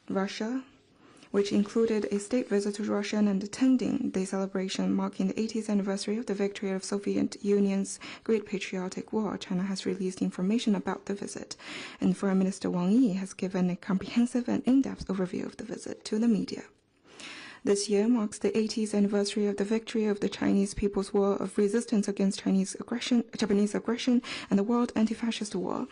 Russia, which included a state visit to Russia and attending the celebration marking the 80th anniversary of the victory of Soviet Union's Great Patriotic War. China has released information about the visit, and Foreign Minister Wang Yi has given a comprehensive and in-depth overview of the visit to the media. This year marks the 80th anniversary of the victory of the Chinese People's War of Resistance against Japanese aggression and the World Anti-Fascist War.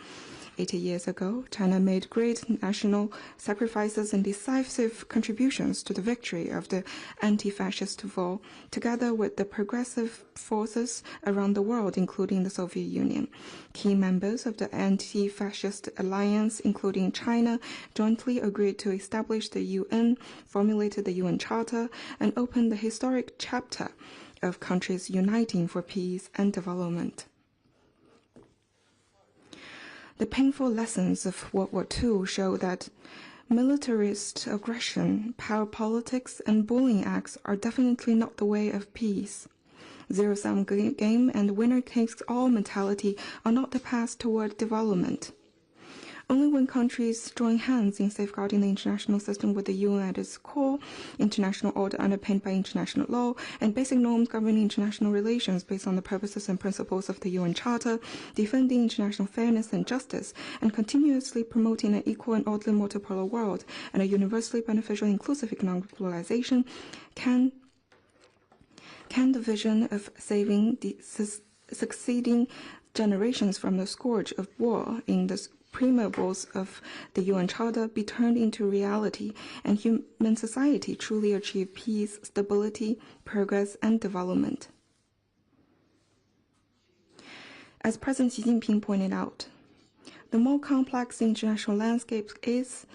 80 years ago, China made great national sacrifices and decisive contributions to the victory of the anti-fascist war, together with the progressive forces around the world, including the Soviet Union. Key members of the anti-fascist alliance, including China, jointly agreed to establish the UN, formulated the UN Charter, and opened the historic chapter of countries uniting for peace and development. The painful lessons of World War II show that militarist aggression, power politics, and bullying acts are definitely not the way of peace. Zero-sum game and winner-takes-all mentality are not the path toward development. Only when countries join hands in safeguarding the international system with the UN at its core, international order underpinned by international law, and basic norms governing international relations based on the purposes and principles of the UN Charter, defending international fairness and justice, and continuously promoting an equal and orderly multipolar world and a universally beneficial inclusive economic globalization, can the vision of saving the succeeding generations from the scourge of war in the preambles of the UN Charter be turned into reality, and human society truly achieve peace, stability, progress, and development. As President Xi Jinping pointed out, the more complex the international landscape is,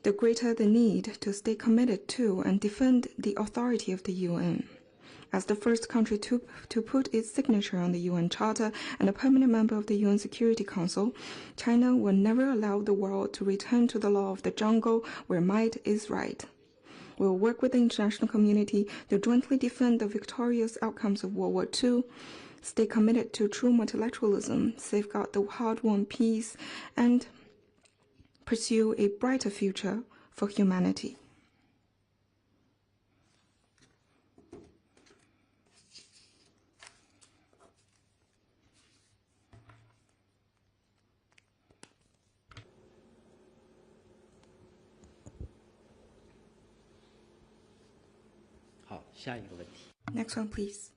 the greater the need to stay committed to and defend the authority of the UN. As the first country to put its signature on the UN Charter and a permanent member of the UN Security Council, China will never allow the world to return to the law of the jungle where might is right. We will work with the international community to jointly defend the victorious outcomes of World War II, stay committed to true multilateralism, safeguard the hard-won peace, and pursue a brighter future for humanity. Next one, please.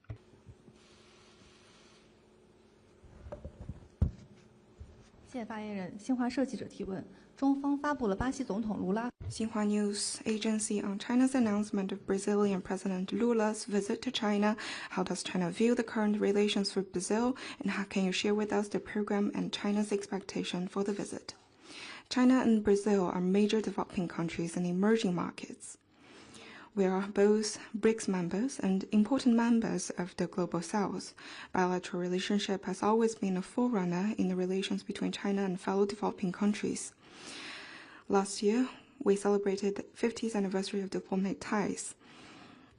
谢谢发言人。新华社记者提问：中方发布了巴西总统卢拉。 Xinhua News Agency on China's announcement of Brazilian President Lula's visit to China. How does China view the current relations with Brazil, and how can you share with us the program and China's expectation for the visit? China and Brazil are major developing countries and emerging markets. We are both BRICS members and important members of the Global South. Bilateral relationship has always been a forerunner in the relations between China and fellow developing countries. Last year, we celebrated the 50th anniversary of diplomatic ties.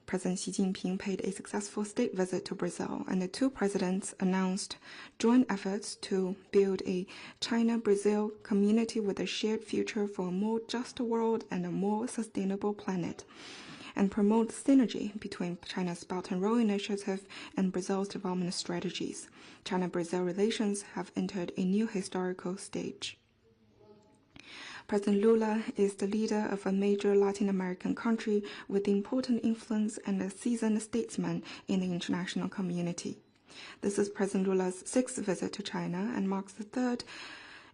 President Xi Jinping paid a successful state visit to Brazil, and the two presidents announced joint efforts to build a China-Brazil community with a shared future for a more just world and a more sustainable planet, and promote synergy between China's Belt and Road Initiative and Brazil's development strategies. China-Brazil relations have entered a new historical stage. President Lula is the leader of a major Latin American country with important influence and a seasoned statesman in the international community. This is President Lula's sixth visit to China and marks the third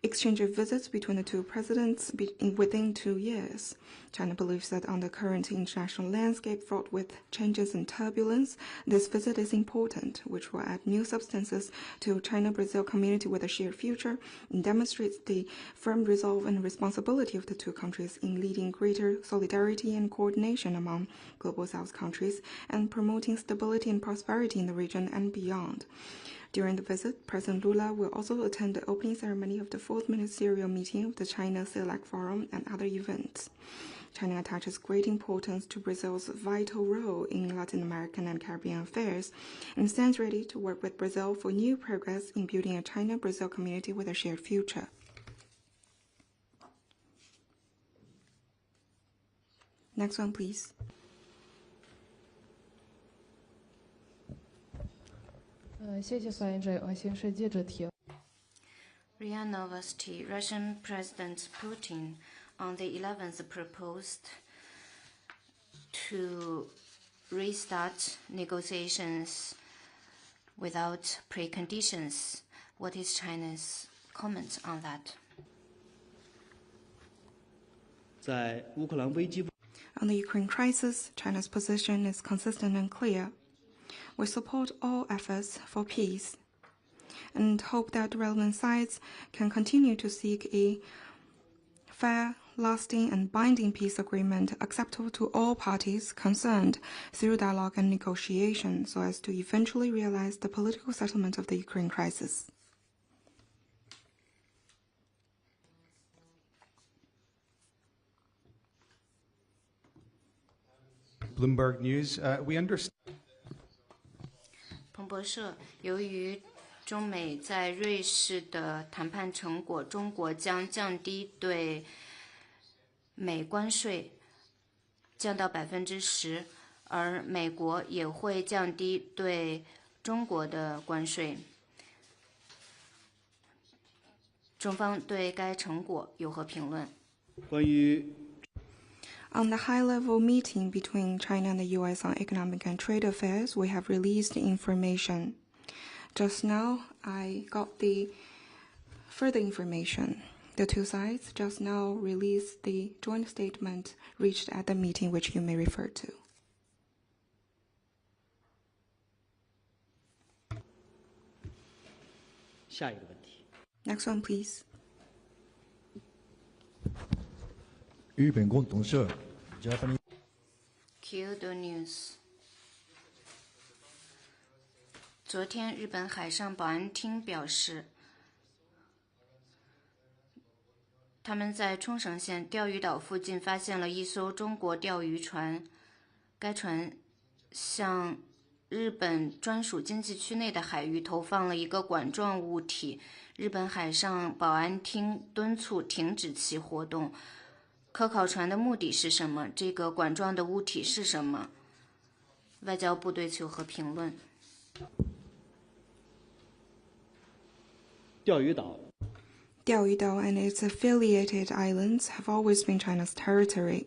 exchange of visits between the two presidents within 2 years. China believes that on the current international landscape fraught with changes and turbulence, this visit is important, which will add new substances to China-Brazil community with a shared future and demonstrates the firm resolve and responsibility of the two countries in leading greater solidarity and coordination among Global South countries and promoting stability and prosperity in the region and beyond. During the visit, President Lula will also attend the opening ceremony of the fourth ministerial meeting of the China Select Forum and other events. China attaches great importance to Brazil's vital role in Latin American and Caribbean affairs and stands ready to work with Brazil for new progress in building a China-Brazil community with a shared future. Next one, please. RIA Novosti, Russian President Putin on the 11th proposed to restart negotiations without preconditions. What is China's comment on that? On the Ukraine crisis, China's position is consistent and clear. We support all efforts for peace and hope that relevant sides can continue to seek a fair, lasting, and binding peace agreement acceptable to all parties concerned through dialogue and negotiation so as to eventually realize the political settlement of the Ukraine crisis. Bloomberg News, we understand. 彭博社，由于中美在瑞士的谈判成果，中国将降低对美关税，降到10%，而美国也会降低对中国的关税。中方对该成果有何评论？ On the high-level meeting between China and the U.S. on economic and trade affairs, we have released information. Just now, I got the further information. The two sides just now released the joint statement reached at the meeting, which you may refer to. Next one, please. 日本共同社 Japanese Kyodo News。昨天，日本海上保安厅表示，他们在冲绳县钓鱼岛附近发现了一艘中国钓鱼船，该船向日本专属经济区内的海域投放了一个管状物体。日本海上保安厅敦促停止其活动。科考船的目的是什么？这个管状的物体是什么？外交部对此有何评论？钓鱼岛 and its affiliated islands have always been China's territory.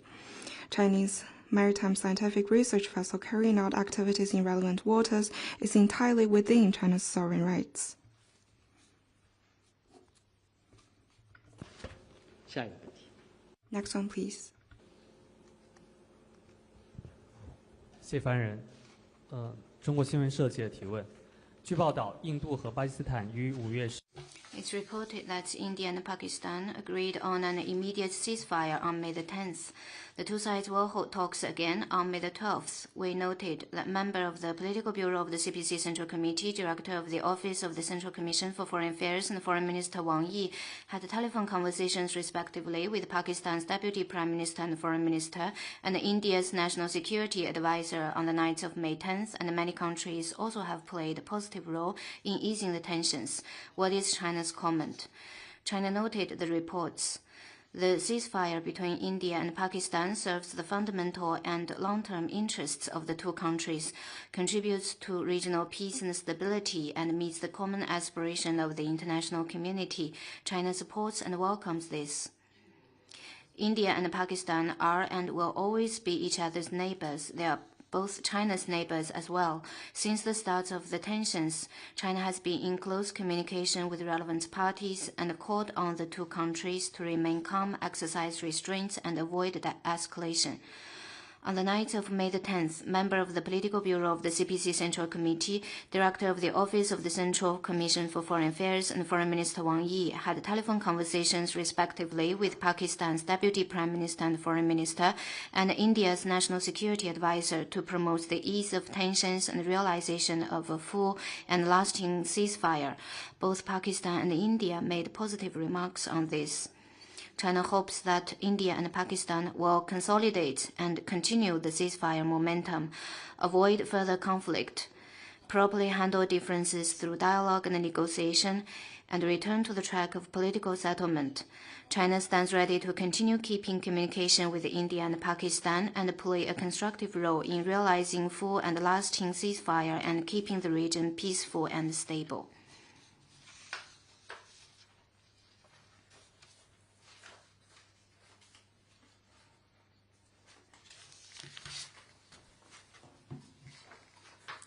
Chinese maritime scientific research vessel carrying out activities in relevant waters is entirely within China's sovereign rights. 下一个问题。 Next one, please. 谢凡人，中国新闻社记者提问：据报道，印度和巴基斯坦于5月10。 It's reported that India and Pakistan agreed on an immediate ceasefire on May the 10th. The two sides will hold talks again on May the 12th. We noted that member of the Political Bureau of the CPC Central Committee, Director of the Office of the Central Commission for Foreign Affairs, and Foreign Minister Wang Yi had telephone conversations respectively with Pakistan's Deputy Prime Minister and Foreign Minister and India's National Security Advisor on the night of May 10th, and many countries also have played a positive role in easing the tensions. What is China's comment? China noted the reports. The ceasefire between India and Pakistan serves the fundamental and long-term interests of the two countries, contributes to regional peace and stability, and meets the common aspiration of the international community. China supports and welcomes this. India and Pakistan are and will always be each other's neighbors. They are both China's neighbors as well. Since the start of the tensions, China has been in close communication with relevant parties and called on the two countries to remain calm, exercise restraint, and avoid escalation. On the night of May the 10th, member of the Political Bureau of the CPC Central Committee, Director of the Office of the Central Commission for Foreign Affairs, and Foreign Minister Wang Yi had telephone conversations respectively with Pakistan's Deputy Prime Minister and Foreign Minister and India's National Security Advisor to promote the ease of tensions and realization of a full and lasting ceasefire. Both Pakistan and India made positive remarks on this. China hopes that India and Pakistan will consolidate and continue the ceasefire momentum, avoid further conflict. properly handle differences through dialogue and negotiation, and return to the track of political settlement. China stands ready to continue keeping communication with India and Pakistan and play a constructive role in realizing full and lasting ceasefire and keeping the region peaceful and stable.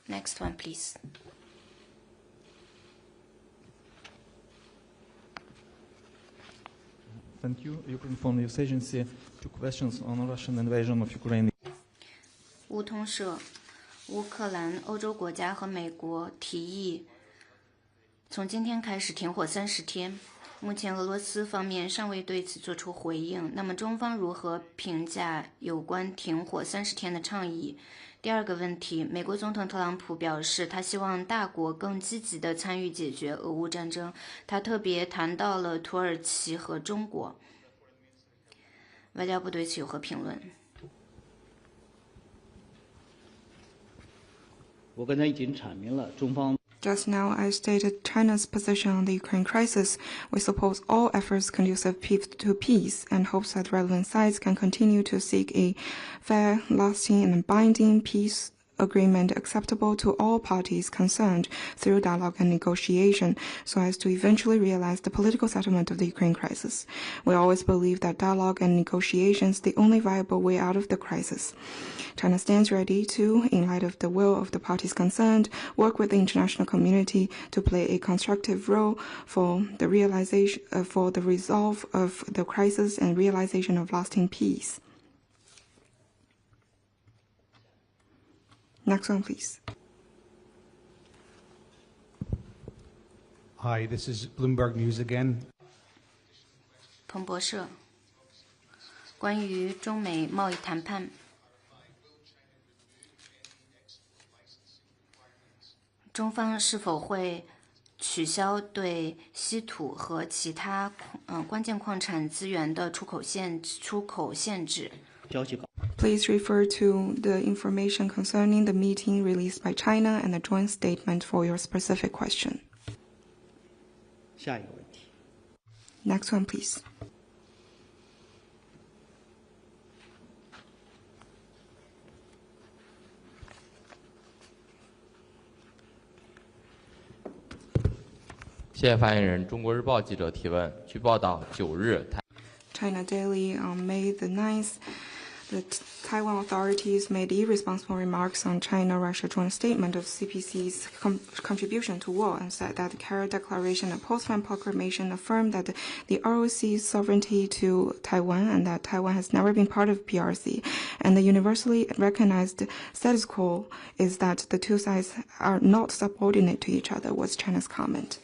Next one, please. Thank you. Ukraine Foreign News Agency. 2 questions on Russian invasion of Ukraine. 乌通社，乌克兰、欧洲国家和美国提议从今天开始停火30天。目前俄罗斯方面尚未对此作出回应。那么中方如何评价有关停火30天的倡议？第二个问题，美国总统特朗普表示，他希望大国更积极地参与解决俄乌战争。他特别谈到了土耳其和中国。外交部对此有何评论？我刚才已经阐明了中方。Just now, I stated China's position on the Ukraine crisis. We support all efforts conducive to peace and hopes that relevant sides can continue to seek a fair, lasting, and binding peace agreement acceptable to all parties concerned through dialogue and negotiation so as to eventually realize the political settlement of the Ukraine crisis. We always believe that dialogue and negotiation is the only viable way out of the crisis. China stands ready to, in light of the will of the parties concerned, work with the international community to play a constructive role for the resolve of the crisis and realization of lasting peace. Next one, please. Hi, this is Bloomberg News again. 彭博社，关于中美贸易谈判，中方是否会取消对稀土和其他关键矿产资源的出口限制？消息稿。Please refer to the information concerning the meeting released by China and the joint statement for your specific question. 下一个问题。 Next one, please. 谢谢发言人。中国日报记者提问：据报道，9日， China Daily on May the 9th, the Taiwan authorities made irresponsible remarks on China-Russia joint statement of CPC's contribution to war and said that the Carrot Declaration and Postman Proclamation affirmed that the ROC's sovereignty to Taiwan and that Taiwan has never been part of PRC. And the universally recognized status quo is that the two sides are not subordinate to each other, was China's comment.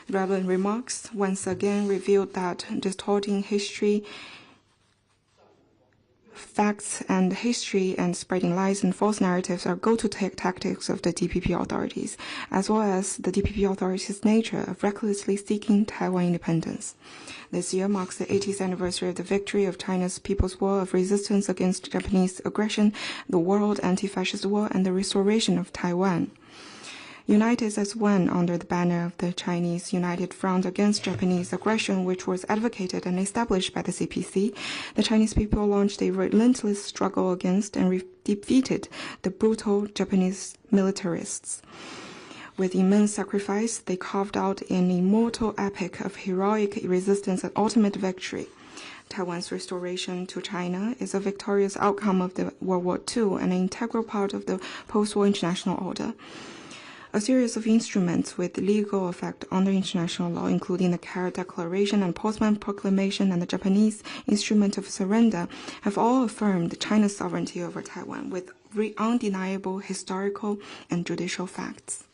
Relevant remarks once again revealed that distorting facts and history and spreading lies and false narratives are go-to tactics of the DPP authorities, as well as the DPP authorities' nature of recklessly seeking Taiwan independence. This year marks the 80th anniversary of the victory of China's People's War of Resistance against Japanese aggression, the World Anti-Fascist War, and the restoration of Taiwan. United as one under the banner of the Chinese United Front against Japanese aggression, which was advocated and established by the CPC, the Chinese people launched a relentless struggle against and defeated the brutal Japanese militarists. With immense sacrifice, they carved out an immortal epic of heroic resistance and ultimate victory. Taiwan's restoration to China is a victorious outcome of the World War II and an integral part of the post-war international order. A series of instruments with legal effect under international law, including the Carrot Declaration and Postman Proclamation and the Japanese Instrument of Surrender, have all affirmed China's sovereignty over Taiwan with undeniable historical and judicial facts.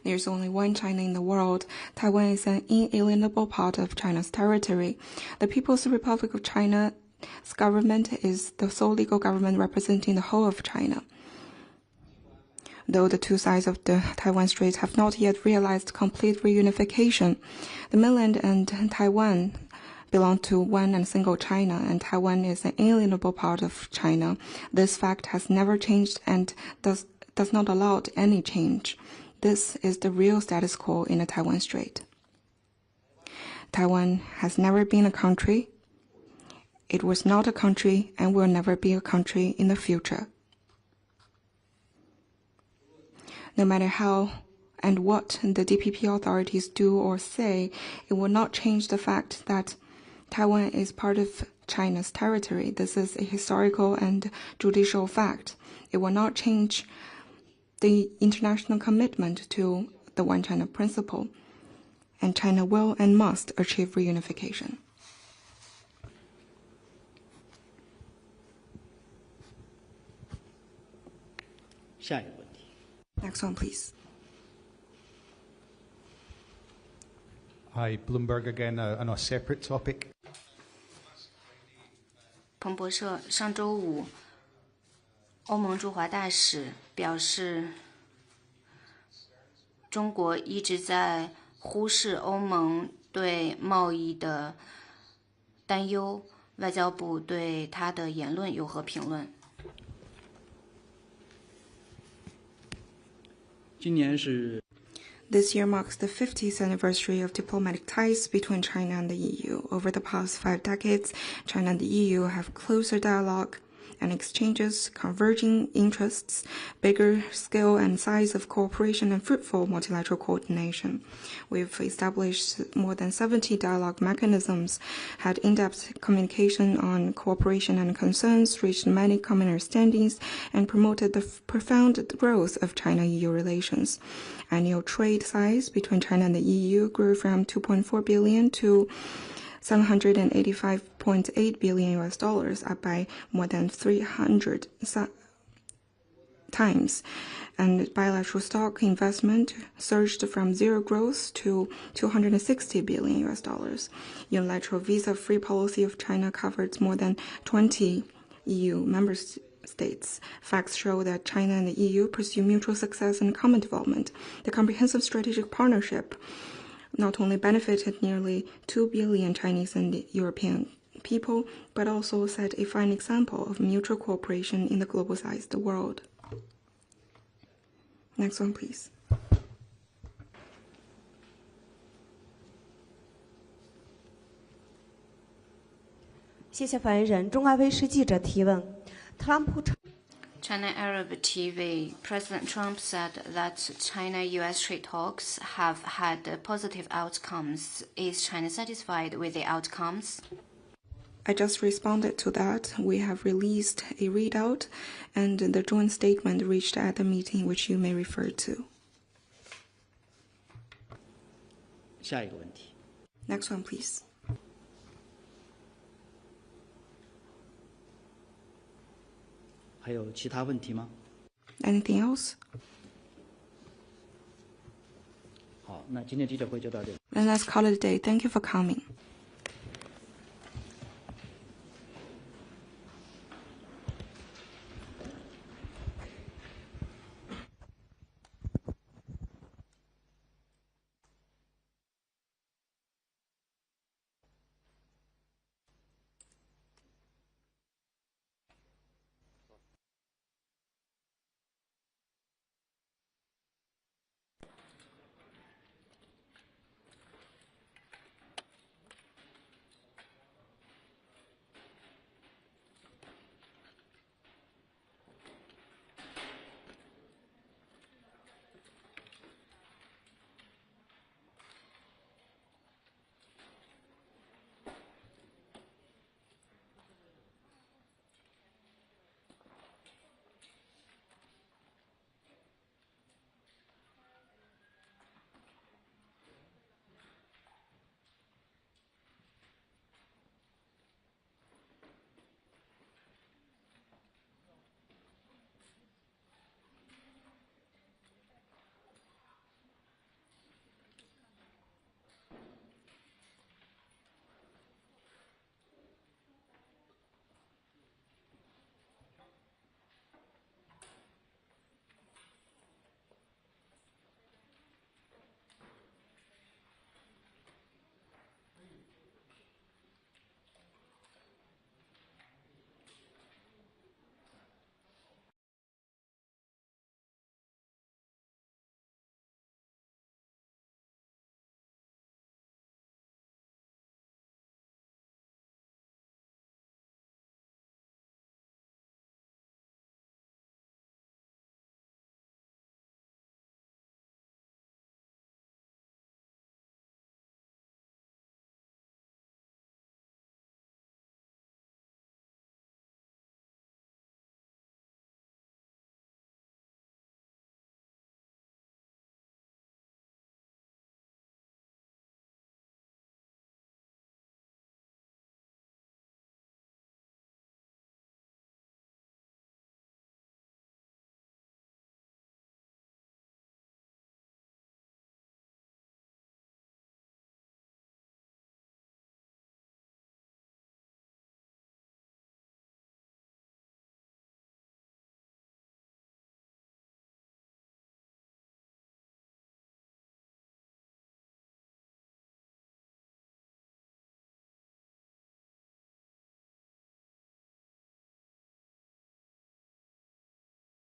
There's only one China in the world. Taiwan is an inalienable part of China's territory. The People's Republic of China's government is the sole legal government representing the whole of China. Though the two sides of the Taiwan Strait have not yet realized complete reunification, the mainland and Taiwan belong to one and single China, and Taiwan is an inalienable part of China. This fact has never changed and does not allow any change. This is the real status quo in the Taiwan Strait. Taiwan has never been a country. It was not a country and will never be a country in the future. No matter how and what the DPP authorities do or say, it will not change the fact that Taiwan is part of China's territory. This is a historical and judicial fact. It will not change the international commitment to the One China principle, and China will and must achieve reunification. Next one, please. Hi, Bloomberg again, on a separate topic. 彭博社上周五，欧盟驻华大使表示，中国一直在忽视欧盟对贸易的担忧。外交部对他的言论有何评论？今年是 This year marks the 50th anniversary of diplomatic ties between China and the EU. Over the past 5 decades, China and the EU have closer dialogue and exchanges, converging interests, bigger scale and size of cooperation, and fruitful multilateral coordination. We've established more than 70 dialogue mechanisms, had in-depth communication on cooperation and concerns, reached many common understandings, and promoted the profound growth of China-EU relations. Annual trade size between China and the EU grew from 2.4 billion to $785.8 billion, up by more than 300 times. And bilateral stock investment surged from zero growth to $260 billion. Unilateral visa-free policy of China covered more than 20 EU member states. Facts show that China and the EU pursue mutual success and common development. The comprehensive strategic partnership not only benefited nearly 2 billion Chinese and European people, but also set a fine example of mutual cooperation in the globalized world. Next one, please. China Arab TV, President Trump said that China-US trade talks have had positive outcomes. Is China satisfied with the outcomes? I just responded to that. We have released a readout and the joint statement reached at the meeting, which you may refer to. Next one, please. Anything else? Then let's call it a day. Thank you for coming.